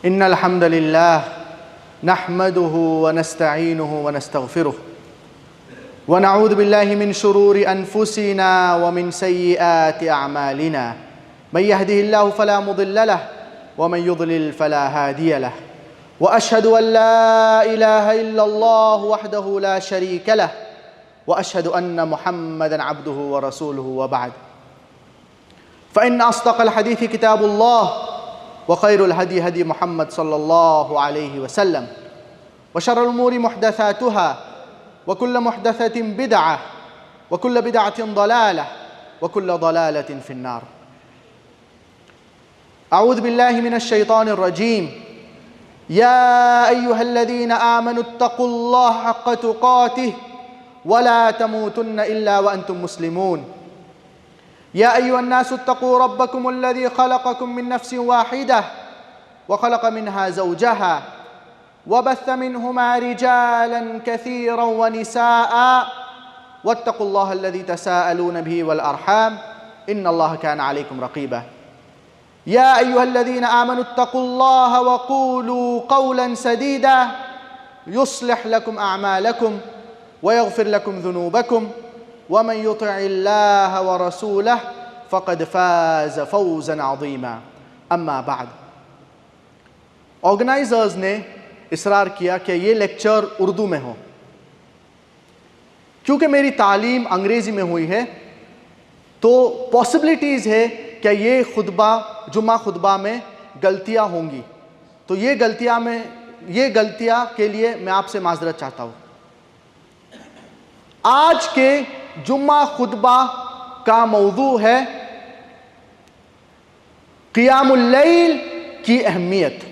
إن الحمد لله نحمده ونستعينه ونستغفره ونعوذ بالله من شرور أنفسنا ومن سيئات أعمالنا من يهده الله فلا مضل له ومن يضلل فلا هادي له وأشهد أن لا إله إلا الله وحده لا شريك له وأشهد أن محمدًا عبده ورسوله وبعد فإن أصدق الحديث كتاب الله وخير الهدي هدي محمد صلى الله عليه وسلم وشر الأمور محدثاتها وكل محدثة بدعة وكل بدعة ضلالة وكل ضلالة في النار. أعوذ بالله من الشيطان الرجيم. يا أيها الذين آمنوا اتقوا الله حق تقاته ولا تموتن إلا وأنتم مسلمون. يا أيها الناس اتقوا ربكم الذي خلقكم من نفس واحدة وخلق منها زوجها وبث منهما رجالا كثيرا ونساء واتقوا الله الذي تساءلون به والأرحام إن الله كان عليكم رقيبا. يا أيها الذين آمنوا اتقوا الله وقولوا قولا سديدا يصلح لكم أعمالكم ويغفر لكم ذنوبكم ومن يطع الله ورسوله فقد فاز فوزا عظيما. اما بعد. آرگنائزرز نے اصرار کیا کہ یہ لیکچر اردو میں ہو. کیونکہ میری تعلیم انگریزی میں ہوئی ہے تو پاسبلٹیز ہے کہ یہ جمعہ خطبہ میں غلطیاں ہوں گی، تو یہ غلطیاں کے لیے میں آپ سے معذرت چاہتا ہوں. آج کے جمعہ خطبہ کا موضوع ہے قیام اللیل کی اہمیت.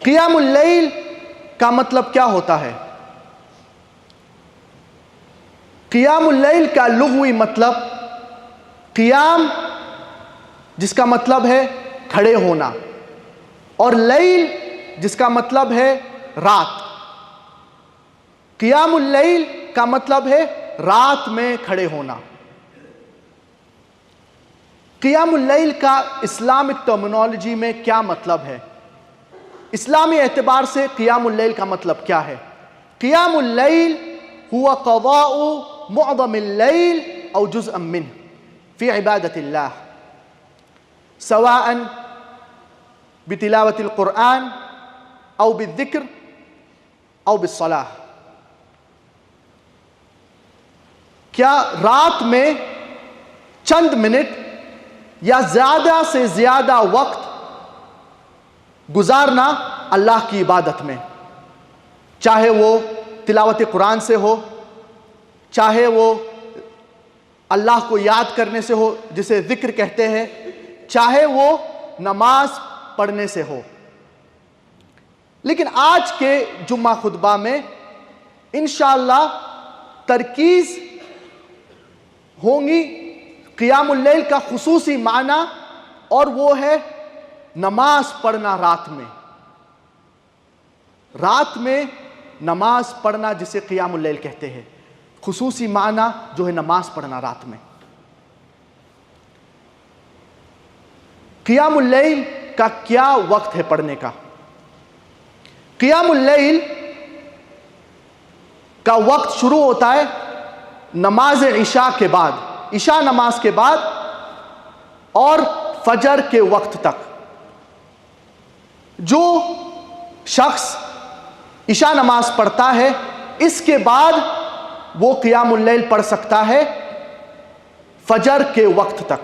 قیام اللیل کا مطلب کیا ہوتا ہے؟ قیام اللیل کا لغوی مطلب قیام جس کا مطلب ہے کھڑے ہونا، اور لیل جس کا مطلب ہے رات. قیام اللیل کا مطلب ہے رات میں کھڑے ہونا. قیام اللیل کا اسلامک ٹرمینالوجی میں کیا مطلب ہے؟ اسلامی اعتبار سے قیام اللیل کا مطلب کیا ہے؟ قیام اللیل هو قضاء معظم اللیل او جزءا منه في عبادة الله سواء بتلاوة القرآن او بالذكر او بالصلاة. کیا رات میں چند منٹ یا زیادہ سے زیادہ وقت گزارنا اللہ کی عبادت میں، چاہے وہ تلاوت قرآن سے ہو، چاہے وہ اللہ کو یاد کرنے سے ہو جسے ذکر کہتے ہیں، چاہے وہ نماز پڑھنے سے ہو. لیکن آج کے جمعہ خطبہ میں انشاءاللہ ترکیز ہوں گی قیام اللیل کا خصوصی معنی، اور وہ ہے نماز پڑھنا رات میں. رات میں نماز پڑھنا جسے قیام اللیل کہتے ہیں، خصوصی معنی جو ہے نماز پڑھنا رات میں. قیام اللیل کا کیا وقت ہے پڑھنے کا؟ قیام اللیل کا وقت شروع ہوتا ہے نماز عشاء کے بعد، عشاء نماز کے بعد، اور فجر کے وقت تک. جو شخص عشاء نماز پڑھتا ہے اس کے بعد وہ قیام اللیل پڑھ سکتا ہے فجر کے وقت تک.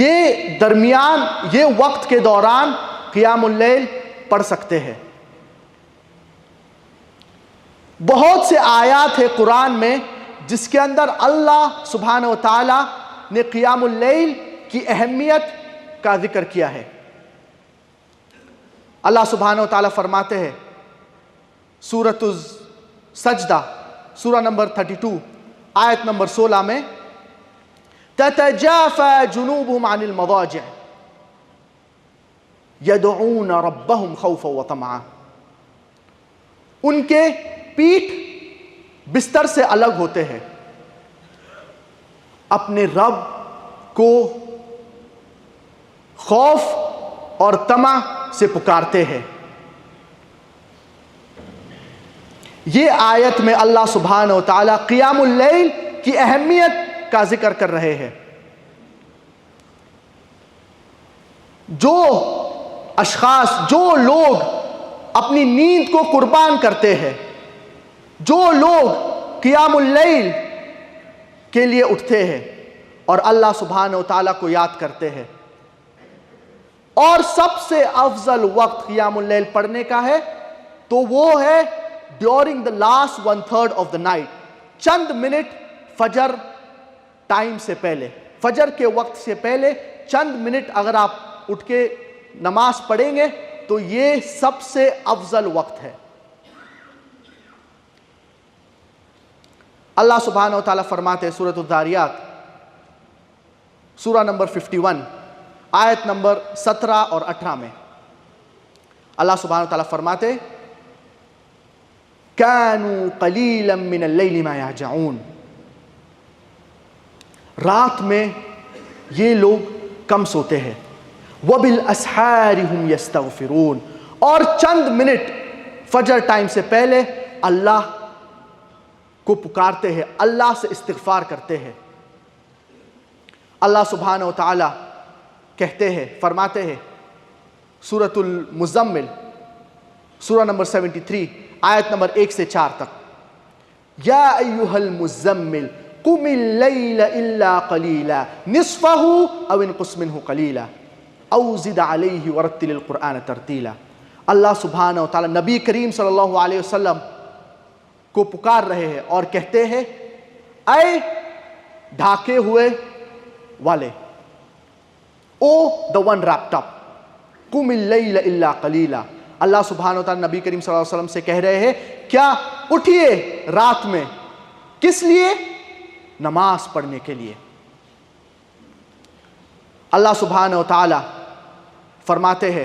یہ وقت کے دوران قیام اللیل پڑھ سکتے ہیں. بہت سے آیات ہیں قرآن میں جس کے اندر اللہ سبحانہ و تعالی نے قیام اللیل کی اہمیت کا ذکر کیا ہے. اللہ سبحانہ و تعالی فرماتے ہیں سورۃ السجدہ سورہ نمبر 32 آیت نمبر 16 میں تَتَجَافَى جُنُوبُهُمْ عَنِ الْمَضَاجِعِ يَدْعُونَ رَبَّهُمْ خَوْفًا وَطَمَعًا. ان کے پیٹھ بستر سے الگ ہوتے ہیں، اپنے رب کو خوف اور طمع سے پکارتے ہیں۔ یہ آیت میں اللہ سبحانہ و تعالیٰ قیام اللیل کی اہمیت کا ذکر کر رہے ہیں۔ جو اشخاص، جو لوگ اپنی نیند کو قربان کرتے ہیں، جو لوگ قیام اللیل کے لیے اٹھتے ہیں اور اللہ سبحانہ و تعالیٰ کو یاد کرتے ہیں، اور سب سے افضل وقت قیام اللیل پڑھنے کا ہے تو وہ ہے during the last 1/3 of the night, چند منٹ فجر ٹائم سے پہلے، فجر کے وقت سے پہلے چند منٹ اگر آپ اٹھ کے نماز پڑھیں گے تو یہ سب سے افضل وقت ہے۔ اللہ سبحانہ و تعالیٰ فرماتے ہیں سورۃ الذاریات سورہ نمبر 51 آیت نمبر 17 اور 18 میں، اللہ سبحانہ و تعالیٰ فرماتے ہیں كَانُوا قَلِيلًا مِّنَ اللَّيْلِ مَا يَهْجَعُونَ، رات میں یہ لوگ کم سوتے ہیں، وَبِالْأَسْحَارِ هُمْ يَسْتَغْفِرُونَ، اور چند منٹ فجر ٹائم سے پہلے اللہ کو پکارتے ہیں، اللہ سے استغفار کرتے ہیں۔ اللہ سبحانہ و تعالیٰ کہتے ہیں، فرماتے ہیں سورۃ المزمل سورہ نمبر 73 آیت نمبر 1 سے 4 تک، یا ایھا المزمل قم اللیل الا قلیلا نصفہ او انقص منہ قلیلا او زد علیہ ورتل القرآن ترتیلا۔ اللہ سبحانہ و تعالیٰ نبی کریم صلی اللہ علیہ وسلم کو پکار رہے ہیں اور کہتے ہیں اے ڈھاکے ہوئے والے، او the one wrapped up، قم اللیل الا قلیلا۔ اللہ سبحانہ و تعالیٰ نبی کریم صلی اللہ علیہ وسلم سے کہہ رہے ہیں کیا اٹھیے رات میں، کس لیے؟ نماز پڑھنے کے لیے۔ اللہ سبحانہ و تعالیٰ فرماتے ہیں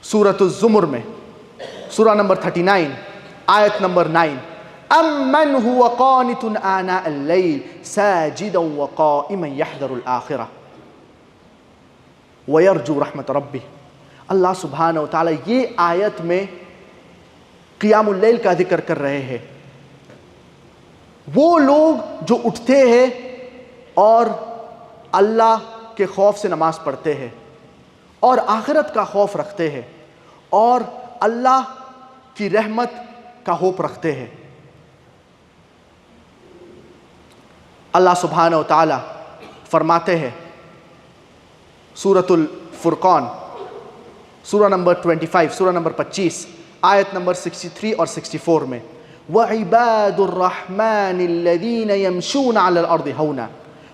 سورۃ الزمر میں سورہ نمبر 39 آیت نمبر 9، امن هو قانت آناء اللیل ساجدا وقائما یحذر الآخرہ ویرجو رحمت ربہ۔ اللہ سبحانہ و تعالیٰ یہ آیت میں قیام اللیل کا ذکر کر رہے ہیں، وہ لوگ جو اٹھتے ہیں اور اللہ کے خوف سے نماز پڑھتے ہیں اور آخرت کا خوف رکھتے ہیں اور اللہ کی رحمت کا ہوپ رکھتے ہیں۔ اللہ سبحانہ و تعالیٰ فرماتے ہیں سورۃ الفرقان سورہ نمبر 25 سورہ نمبر 25 آیت نمبر 63 اور 64 میں، وَعِبَادُ الرَّحْمَنِ الَّذِينَ يَمْشُونَ عَلَى الْأَرْضِ هَوْنًا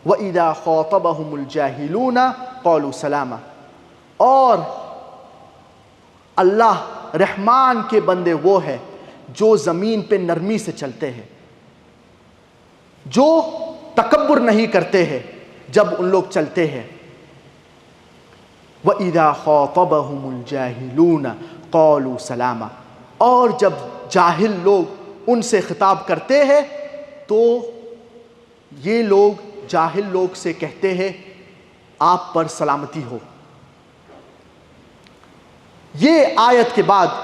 وَإِذَا خَاطَبَهُمُ الْجَاهِلُونَ قَالُوا سَلَامًا، اور اللہ رحمان کے بندے وہ ہے جو زمین پہ نرمی سے چلتے ہیں، جو تکبر نہیں کرتے ہیں جب ان لوگ چلتے ہیں۔ وَإِذَا خَاطَبَهُمُ الْجَاهِلُونَ قَالُوا سَلَامًا، اور جب جاہل لوگ ان سے خطاب کرتے ہیں تو یہ لوگ جاہل لوگ سے کہتے ہیں آپ پر سلامتی ہو۔ یہ آیت کے بعد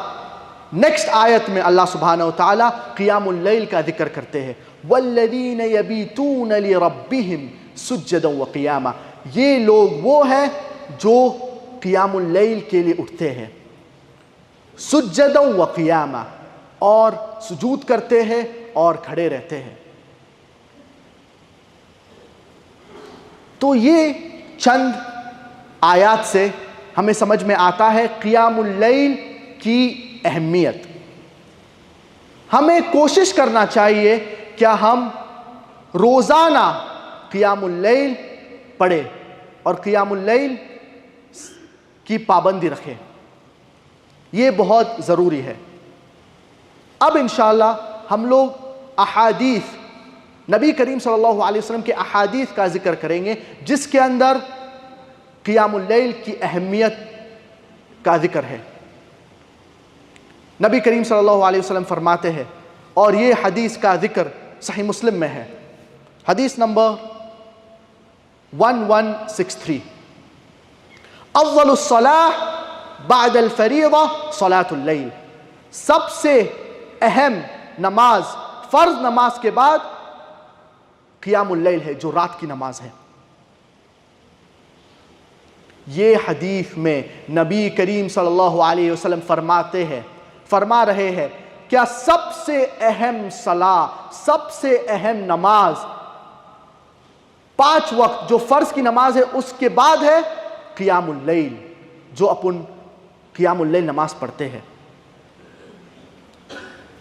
نیکسٹ آیت میں اللہ سبحانہ و تعالیٰ قیام اللیل کا ذکر کرتے ہیں، وَالَّذِينَ يَبِيتُونَ لِرَبِّهِمْ سُجَّدًا وَقِيَامًا، یہ لوگ وہ ہیں جو قیام اللیل کے لیے اٹھتے ہیں، سجدًا وقیاما، اور سجود کرتے ہیں اور کھڑے رہتے ہیں۔ تو یہ چند آیات سے ہمیں سمجھ میں آتا ہے قیام اللیل کی اہمیت۔ ہمیں کوشش کرنا چاہیے کیا ہم روزانہ قیام اللیل پڑھیں اور قیام اللیل کی پابندی رکھیں، یہ بہت ضروری ہے۔ اب انشاءاللہ ہم لوگ احادیث، نبی کریم صلی اللہ علیہ وسلم کے احادیث کا ذکر کریں گے جس کے اندر قیام اللیل کی اہمیت کا ذکر ہے۔ نبی کریم صلی اللہ علیہ وسلم فرماتے ہیں، اور یہ حدیث کا ذکر صحیح مسلم میں ہے، حدیث نمبر 1163. افضل الصلاة بعد الفریضہ صلاۃ اللیل. سب سے اہم نماز فرض نماز کے بعد قیام اللیل ہے، جو رات کی نماز ہے. یہ حدیث میں نبی کریم صلی اللہ علیہ وسلم فرما رہے ہیں کیا سب سے اہم صلاۃ، سب سے اہم نماز 5 وقت جو فرض کی نماز ہے اس کے بعد ہے قیام اللیل، جو اپن قیام اللیل نماز پڑھتے ہیں.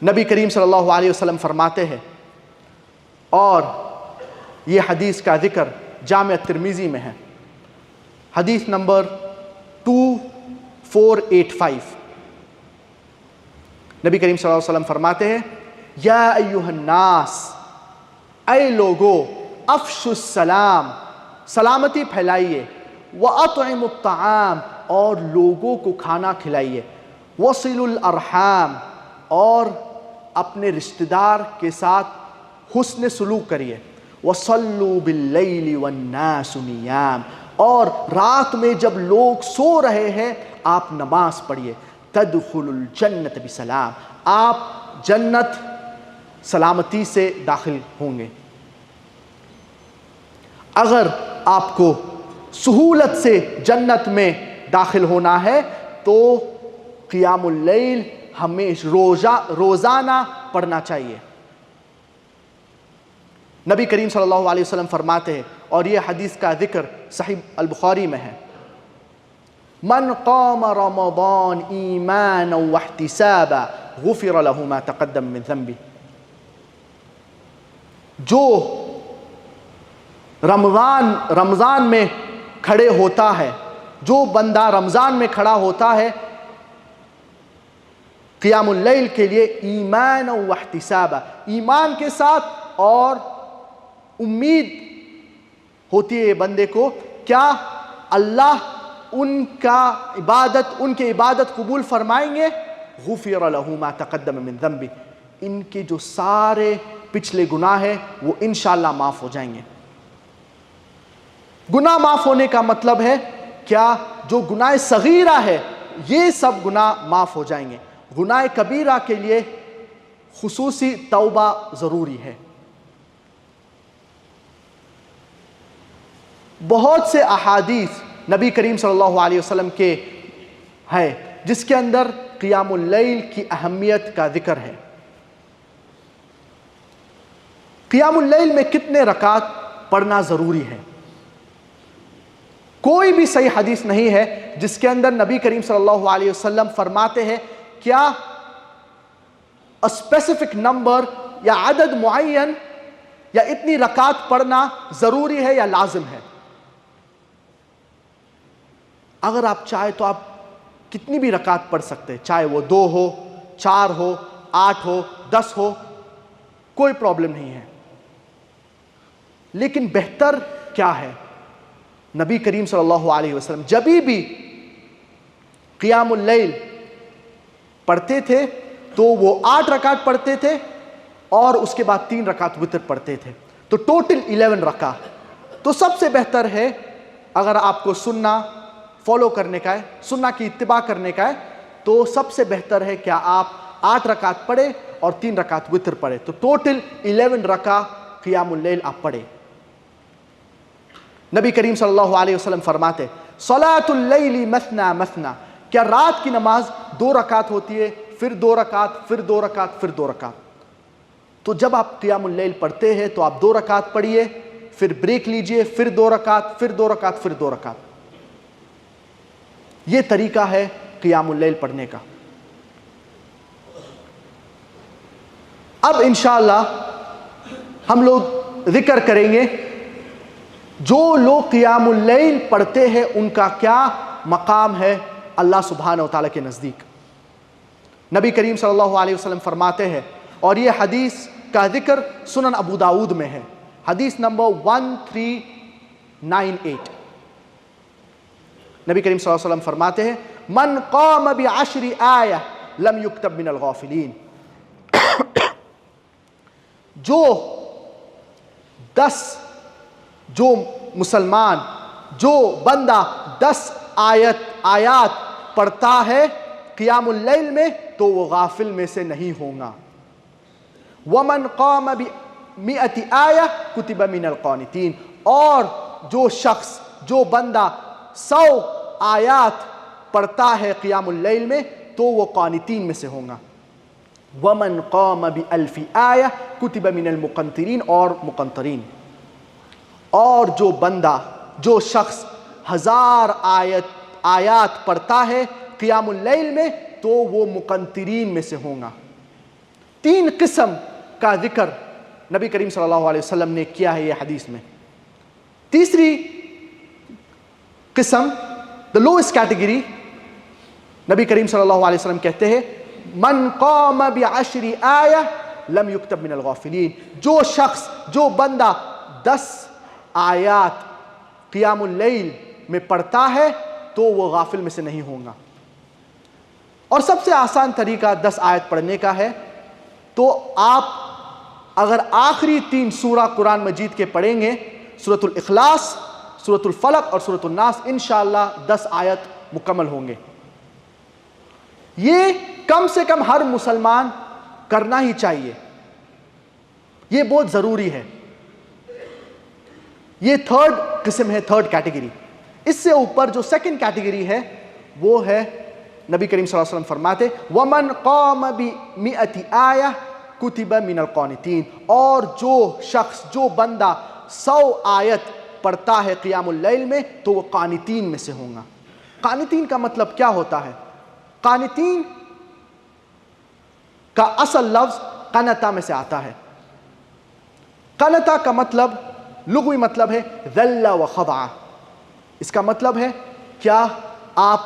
نبی کریم صلی اللہ علیہ وسلم فرماتے ہیں، اور یہ حدیث کا ذکر جامع ترمذی میں ہے، حدیث نمبر 2485. نبی کریم صلی اللہ علیہ وسلم فرماتے ہیں، یا ایھا الناس، اے لوگو، افشوا السلام، سلامتی پھیلائیے، وَأَطْعِمُوا الطَّعَامَ، اور لوگوں کو کھانا کھلائیے، وَصِلُوا الْأَرْحَامَ، اور اپنے رشتہ دار کے ساتھ حسن سلوک کریے، وَصَلُّوا بِاللَّيْلِ وَالنَّاسُ نِيَامٌ، اور رات میں جب لوگ سو رہے ہیں آپ نماز پڑھیے، تَدْخُلُوا الْجَنَّةَ بِسَلَامٍ، آپ جنت سلامتی سے داخل ہوں گے. اگر آپ کو سہولت سے جنت میں داخل ہونا ہے تو قیام اللیل ہمیشہ روزانہ پڑھنا چاہیے. نبی کریم صلی اللہ علیہ وسلم فرماتے ہیں، اور یہ حدیث کا ذکر صحیح البخاری میں ہے، من قام رمضان ایمانا واحتسابا غفر له ما تقدم من ذنبه. جو رمضان میں کھڑے ہوتا ہے، جو بندہ رمضان میں کھڑا ہوتا ہے قیام اللیل کے لیے ایمان و احتسابا، ایمان کے ساتھ اور امید ہوتی ہے بندے کو کیا اللہ ان کے عبادت قبول فرمائیں گے، غفر له ما تقدم من ذنبه، ان کے جو سارے پچھلے گناہ ہیں وہ انشاءاللہ معاف ہو جائیں گے. گناہ معاف ہونے کا مطلب ہے کیا جو گناہ صغیرہ ہے یہ سب گناہ معاف ہو جائیں گے. گناہ کبیرہ کے لیے خصوصی توبہ ضروری ہے. بہت سے احادیث نبی کریم صلی اللہ علیہ وسلم کے ہے جس کے اندر قیام اللیل کی اہمیت کا ذکر ہے. قیام اللیل میں کتنے رکعت پڑھنا ضروری ہے؟ کوئی بھی صحیح حدیث نہیں ہے جس کے اندر نبی کریم صلی اللہ علیہ وسلم فرماتے ہیں کیا اسپیسیفک نمبر یا عدد معین یا اتنی رکعت پڑھنا ضروری ہے یا لازم ہے. اگر آپ چاہیں تو آپ کتنی بھی رکعت پڑھ سکتے ہیں، چاہے وہ 2 ہو، 4 ہو، 8 ہو، 10 ہو، کوئی پرابلم نہیں ہے. لیکن بہتر کیا ہے؟ نبی کریم صلی اللہ علیہ وسلم جب بھی قیام اللیل پڑھتے تھے تو وہ 8 رکعت پڑھتے تھے اور اس کے بعد 3 رکعت وتر پڑھتے تھے، تو ٹوٹل 11 رکعت. تو سب سے بہتر ہے اگر آپ کو سننا فالو کرنے کا ہے، سننا کی اتباع کرنے کا ہے، تو سب سے بہتر ہے کیا آپ 8 رکعت پڑھیں اور 3 رکعت وتر پڑھیں، تو ٹوٹل 11 رکعت قیام اللیل آپ پڑھیں. نبی کریم صلی اللہ علیہ وسلم فرماتے صلاۃ اللیل مثنا مثنا، کیا رات کی نماز 2 رکعت ہوتی ہے، پھر 2 رکعت، پھر 2 رکعت، پھر 2 رکعت. تو جب آپ قیام اللیل پڑھتے ہیں تو آپ 2 رکعت پڑھیے، پھر بریک لیجئے، پھر 2 رکعت، پھر 2 رکعت، پھر 2 رکعت. یہ طریقہ ہے قیام اللیل پڑھنے کا. اب انشاءاللہ ہم لوگ ذکر کریں گے جو لوگ قیام اللیل پڑھتے ہیں ان کا کیا مقام ہے اللہ سبحانہ و تعالیٰ کے نزدیک. نبی کریم صلی اللہ علیہ وسلم فرماتے ہیں، اور یہ حدیث کا ذکر سنن ابو داؤد میں ہے، حدیث نمبر 1398. نبی کریم صلی اللہ علیہ وسلم فرماتے ہیں من قام بعشر آیہ لم یکتب من الغافلین، جو مسلمان، جو بندہ 10 آیات پڑھتا ہے قیام اللیل میں تو وہ غافل میں سے نہیں ہوگا۔ وَمَنْ قَامَ بِمِئَةِ آیَةٍ كُتِبَ مِنَ الْقَانِتِينَ، اور جو شخص، جو بندہ 100 آیات پڑھتا ہے قیام اللیل میں تو وہ قانتین میں سے ہوگا۔ وَمَنْ قَامَ بِأَلْفِ آیَةٍ كُتِبَ مِنَ الْمُقَنْطِرِينَ، اور مقنطرین، اور جو بندہ، جو شخص 1000 آیات پڑھتا ہے قیام اللیل میں تو وہ مقنطرین میں سے ہوگا۔ 3 قسم کا ذکر نبی کریم صلی اللہ علیہ وسلم نے کیا ہے یہ حدیث میں۔ تیسری قسم، the lowest category، نبی کریم صلی اللہ علیہ وسلم کہتے ہیں من قام ب10 آیہ لم یکتب من الغافلین، جو شخص، جو بندہ 10 آیات قیام اللیل میں پڑھتا ہے تو وہ غافل میں سے نہیں ہوگا۔ اور سب سے آسان طریقہ 10 آیت پڑھنے کا ہے، تو آپ اگر آخری 3 سورہ قرآن مجید کے پڑھیں گے، سورۃ الاخلاص، سورۃ الفلق اور سورۃ الناس، انشاءاللہ 10 آیت مکمل ہوں گے۔ یہ کم سے کم ہر مسلمان کرنا ہی چاہیے، یہ بہت ضروری ہے۔ یہ 3rd قسم ہے، 3rd کیٹیگری۔ اس سے اوپر جو 2nd کیٹیگری ہے وہ ہے، نبی کریم صلی اللہ علیہ وسلم فرماتے وَمَنْ قَامَ بِمِئَةِ آیَةٍ كُتِبَ مِنَ الْقَانِتِينَ، اور جو شخص، جو بندہ 100 آیت پڑھتا ہے قیام اللیل میں تو وہ قانتین میں سے ہوگا۔ قانتین کا مطلب کیا ہوتا ہے؟ قانتین کا اصل لفظ قنتا میں سے آتا ہے۔ قنتا کا مطلب، لغوی مطلب ہے ذل و خضع۔ اس کا مطلب ہے کیا آپ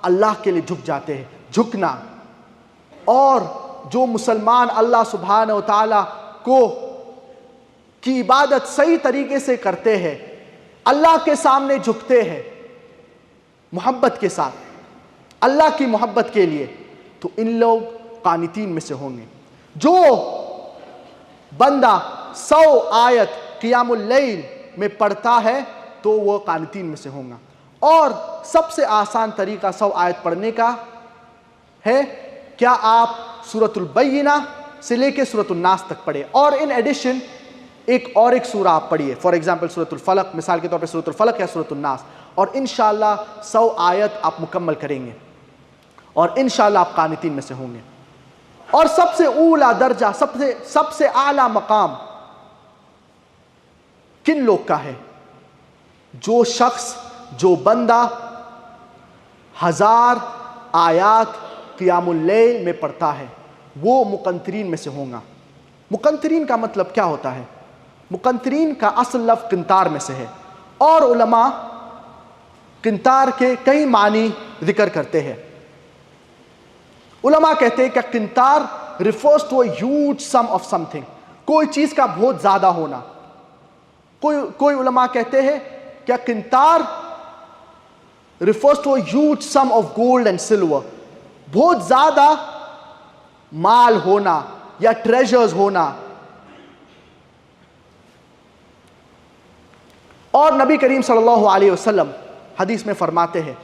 اللہ کے لیے جھک جاتے ہیں، جھکنا۔ اور جو مسلمان اللہ سبحانہ و تعالیٰ کی عبادت صحیح طریقے سے کرتے ہیں، اللہ کے سامنے جھکتے ہیں محبت کے ساتھ، اللہ کی محبت کے لیے، تو ان لوگ قانتین میں سے ہوں گے۔ جو بندہ 100 آیت قیام اللیل میں پڑھتا ہے تو وہ قانتین میں سے ہوگا۔ اور سب سے آسان طریقہ 100 آیت پڑھنے کا ہے، کیا آپ سورۃ البینہ سے لے کے سورۃ الناس تک پڑھیں، اور ان ایڈیشن ایک سورہ آپ پڑھیے، فار ایگزامپل سورۃ الفلق، مثال کے طور پہ سورۃ الفلق یا سورۃ الناس، اور انشاءاللہ 100 آیت آپ مکمل کریں گے اور انشاءاللہ آپ قانتین میں سے ہوں گے۔ اور سب سے اولا درجہ، سب سے اعلیٰ مقام کن لوگ کا ہے؟ جو شخص، جو بندہ 1000 آیات قیام اللیل میں پڑھتا ہے وہ مقنطرین میں سے ہوگا۔ مقنطرین کا مطلب کیا ہوتا ہے؟ مقنطرین کا اصل لفظ قنطار میں سے ہے، اور علماء قنطار کے کئی معنی ذکر کرتے ہیں۔ علماء کہتے ہیں کہ قنطار refers to a huge sum of something، کوئی چیز کا بہت زیادہ ہونا۔ کوئی علماء کہتے ہیں کہ قنطار refers to a huge sum of gold and silver، بہت زیادہ مال ہونا یا ٹریجرز ہونا۔ اور نبی کریم صلی اللہ علیہ وسلم حدیث میں فرماتے ہیں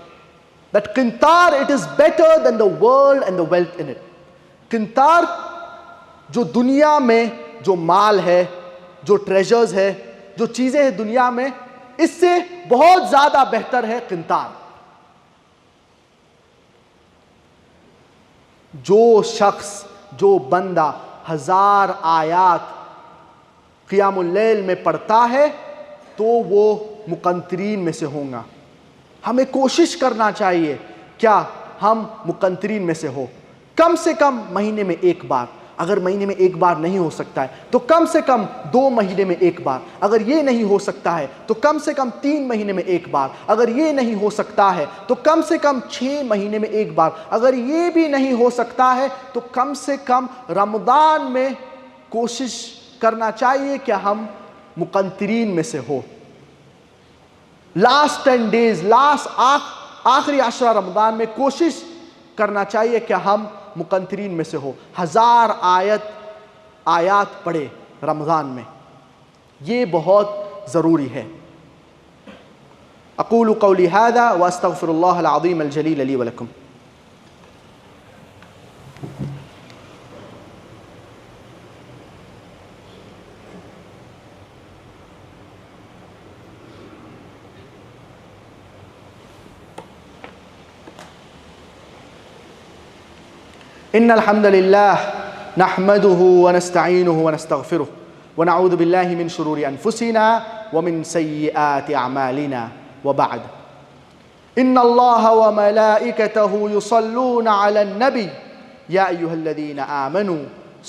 that قنطار it is better than the world and the wealth in it۔ قنطار جو دنیا میں جو مال ہے، جو ٹریجرز ہے، جو چیزیں ہیں دنیا میں، اس سے بہت زیادہ بہتر ہے قنطار۔ جو شخص، جو بندہ 1000 آیات قیام اللیل میں پڑھتا ہے تو وہ مقنطرین میں سے ہوں گا۔ ہمیں کوشش کرنا چاہیے کیا ہم مقنطرین میں سے ہو، کم سے کم مہینے میں 1 بار۔ اگر مہینے میں 1 بار نہیں ہو سکتا ہے تو کم سے کم 2 مہینے میں 1 بار۔ اگر یہ نہیں ہو سکتا ہے تو کم سے کم 3 مہینے میں 1 بار۔ اگر یہ نہیں ہو سکتا ہے تو کم سے کم 6 مہینے میں 1 بار۔ اگر یہ بھی نہیں ہو سکتا ہے تو کم سے کم رمضان میں کوشش کرنا چاہیے کہ ہم مقنطرین میں سے ہو۔ لاسٹ 10 days، آخری 10 رمضان میں کوشش کرنا چاہیے کہ ہم مقنطرین میں سے ہو، 1000 آیات پڑھے رمضان میں، یہ بہت ضروری ہے۔ اقول قولی ھذا واستغفر اللہ العظیم الجلیل لی ولکم. ان الحمد للہ نحمده ونستعینه ونستغفره ونعوذ باللہ من شرور انفسنا ومن سیئات اعمالنا وبعد. ان اللہ وملائکته يصلون على النبی یا ایہا الذین آمنوا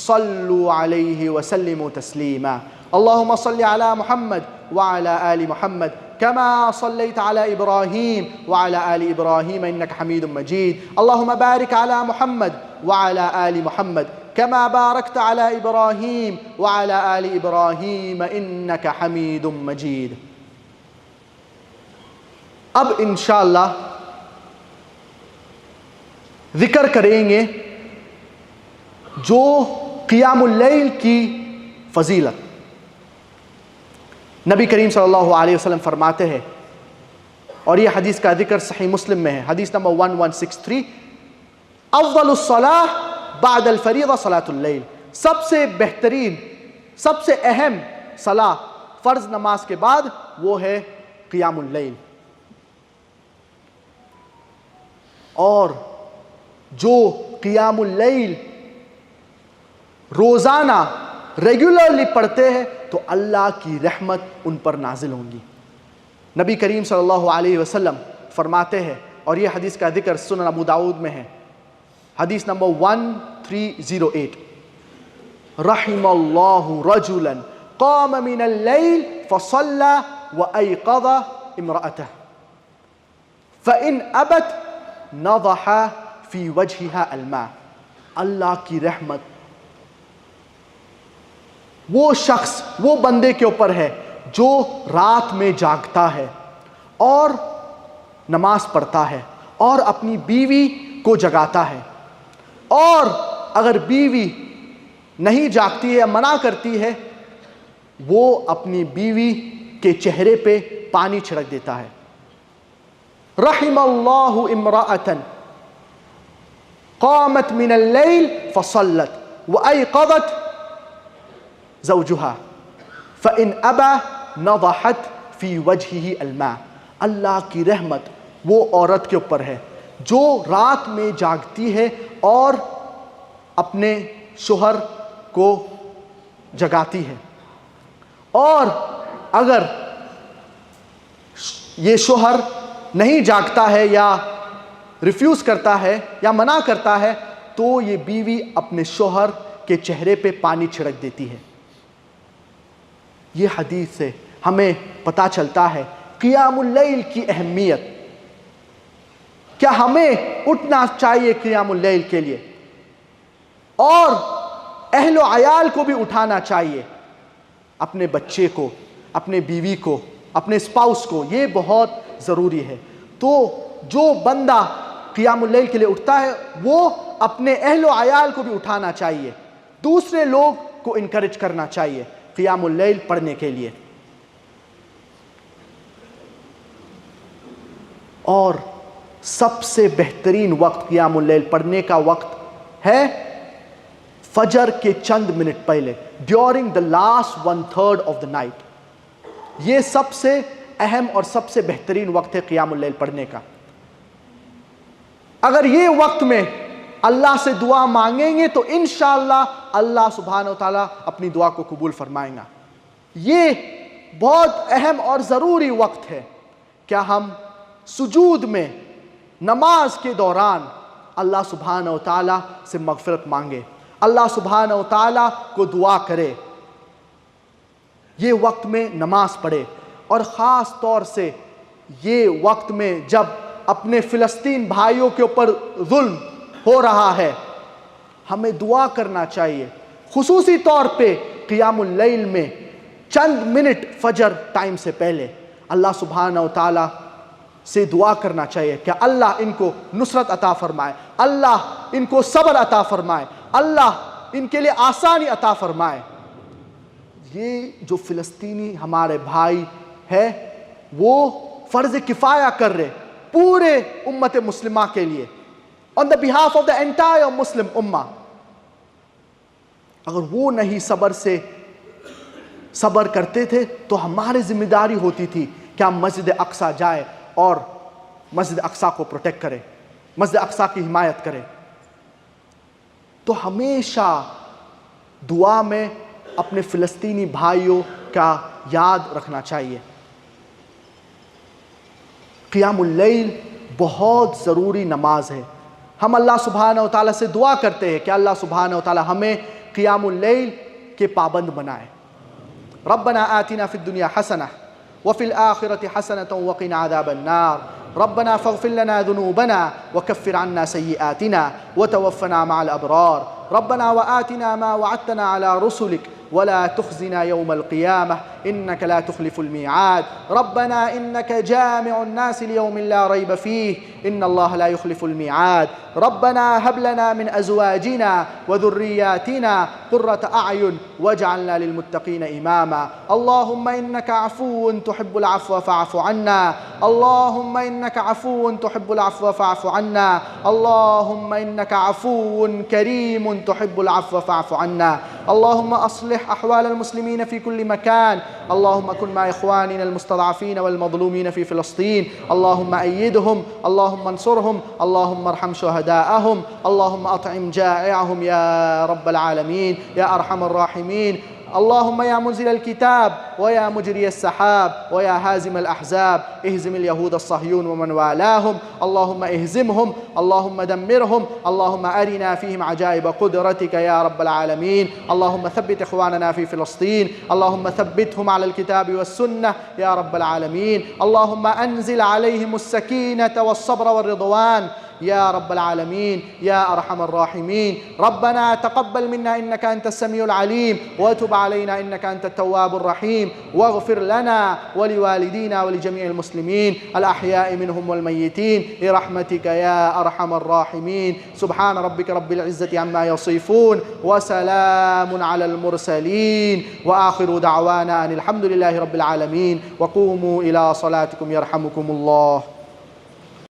صلوا علیہ وسلموا تسلیما. اللہم صل علی محمد وعلى آل محمد كما صليت على إبراهيم وعلى آل إبراهيم إنك حميد مجيد. اللهم بارك على محمد وعلى آل محمد كما باركت على إبراهيم وعلى آل إبراهيم إنك حميد مجيد. اب انشاءاللہ ذکر کریں گے جو قیام اللیل کی فضیلت. نبی کریم صلی اللہ علیہ وسلم فرماتے ہیں، اور یہ حدیث کا ذکر صحیح مسلم میں ہے، حدیث نمبر 1163، افضل الصلاة بعد الفریضہ صلاۃ اللیل. سب سے بہترین، سب سے اہم صلاح فرض نماز کے بعد وہ ہے قیام اللیل. اور جو قیام اللیل روزانہ ریگولرلی پڑھتے ہیں تو اللہ کی رحمت ان پر نازل ہوں گی. نبی کریم صلی اللہ علیہ وسلم فرماتے ہیں، اور یہ حدیث کا ذکر سنن ابو داؤد میں ہے، حدیث نمبر 1308، رحم اللہ رجلا قام من اللیل فصلى وأيقظ امرأته فإن أبت نضح في وجهها الماء. اللہ کی رحمت وہ شخص، وہ بندے کے اوپر ہے جو رات میں جاگتا ہے اور نماز پڑھتا ہے اور اپنی بیوی کو جگاتا ہے، اور اگر بیوی نہیں جاگتی ہے یا منع کرتی ہے وہ اپنی بیوی کے چہرے پہ پانی چھڑک دیتا ہے. رحم اللہ امرأة قامت من اللیل فصلت وأيقظت زوجها فإن أبى نضحت في وجهه الماء. اللہ کی رحمت وہ عورت کے اوپر ہے جو رات میں جاگتی ہے اور اپنے شوہر کو جگاتی ہے، اور اگر یہ شوہر نہیں جاگتا ہے یا ریفیوز کرتا ہے یا منع کرتا ہے تو یہ بیوی اپنے شوہر کے چہرے پہ پانی چھڑک دیتی ہے. یہ حدیث سے ہمیں پتہ چلتا ہے قیام اللیل کی اہمیت. کیا ہمیں اٹھنا چاہیے قیام اللیل کے لیے، اور اہل و عیال کو بھی اٹھانا چاہیے، اپنے بچے کو، اپنے بیوی کو، اپنے اسپاؤس کو. یہ بہت ضروری ہے. تو جو بندہ قیام اللیل کے لیے اٹھتا ہے وہ اپنے اہل و عیال کو بھی اٹھانا چاہیے، دوسرے لوگ کو انکریج کرنا چاہیے قیام اللیل پڑھنے کے لیے. اور سب سے بہترین وقت قیام اللیل پڑھنے کا وقت ہے فجر کے چند منٹ پہلے، during the last 1/3 of the night. یہ سب سے اہم اور سب سے بہترین وقت ہے قیام اللیل پڑھنے کا. اگر یہ وقت میں اللہ سے دعا مانگیں گے تو انشاءاللہ اللہ سبحانہ و تعالیٰ اپنی دعا کو قبول فرمائیں گا. یہ بہت اہم اور ضروری وقت ہے. کیا ہم سجود میں نماز کے دوران اللہ سبحانہ و تعالیٰ سے مغفرت مانگے، اللہ سبحانہ و تعالیٰ کو دعا کرے، یہ وقت میں نماز پڑھے. اور خاص طور سے یہ وقت میں جب اپنے فلسطین بھائیوں کے اوپر ظلم ہو رہا ہے، ہمیں دعا کرنا چاہیے. خصوصی طور پہ قیام اللیل میں چند منٹ فجر ٹائم سے پہلے اللہ سبحانہ و تعالیٰ سے دعا کرنا چاہیے کہ اللہ ان کو نصرت عطا فرمائے، اللہ ان کو صبر عطا فرمائے، اللہ ان کے لیے آسانی عطا فرمائے. یہ جو فلسطینی ہمارے بھائی ہے وہ فرض کفایہ کر رہے پورے امت مسلمہ کے لیے, on the behalf of the entire Muslim Ummah. اگر وہ نہیں صبر کرتے تھے تو ہماری ذمہ داری ہوتی تھی کہ ہم مسجد اقصیٰ جائے اور مسجد اقصیٰ کو پروٹیکٹ کرے, مسجد اقصیٰ کی حمایت کرے. تو ہمیشہ دعا میں اپنے فلسطینی بھائیوں کا یاد رکھنا چاہیے. قیام اللیل بہت ضروری نماز ہے. ہم اللہ سبحانہ و تعالیٰ سے دعا کرتے ہیں کہ اللہ سبحانہ و تعالیٰ ہمیں قیام اللیل کے پابند بنائے. ربنا آتنا فی الدنیا حسنہ وفی الآخرۃ حسنۃ وقنا عذاب النار. ربنا فاغفر لنا ذنوبنا وكفر عنا سيئاتنا وتوفنا مع الأبرار. ربنا وآتنا ما وعدتنا على رسلك ولا تخزنا يوم القيامة إنك لا تخلف الميعاد. ربنا إنك جامع الناس ليوم لا ريب فيه إن الله لا يخلف الميعاد. ربنا هب لنا من أزواجنا وذرياتنا قرة أعين واجعلنا للمتقين إماما. اللهم إنك عفو تحب العفو فاعف عنا. اللهم إنك عفو تحب العفو فاعف عنا. اللهم إنك عفو كريم تحب العفو فاعف عنا. اللهم أصلح أحوال المسلمين في كل مكان. اللهم كن مع إخواننا المستضعفين والمظلومين في فلسطين. اللهم أيدهم. اللهم انصرهم. اللهم ارحم شهداءهم. اللهم أطعم جائعهم يا رب العالمين يا أرحم الراحمين. اللهم يا منزل الكتاب ويا مجري السحاب ويا هازم الأحزاب اهزم اليهود الصهيون ومن والاهم. اللهم اهزمهم. اللهم دمرهم. اللهم أرنا فيهم عجائب قدرتك يا رب العالمين. اللهم ثبت إخواننا في فلسطين. اللهم ثبتهم على الكتاب والسنة يا رب العالمين. اللهم أنزل عليهم السكينة والصبر والرضوان يا رب العالمين يا أرحم الراحمين. ربنا تقبل منا إنك أنت السميع العليم وتب علينا إنك أنت التواب الرحيم. واغفر لنا ولوالدينا ولجميع المسلمين الأحياء منهم والميتين برحمتك يا أرحم الراحمين. سبحان ربك رب العزة عما يصفون وسلام على المرسلين وآخر دعوانا أن الحمد لله رب العالمين. وقوموا إلى صلاتكم يرحمكم الله.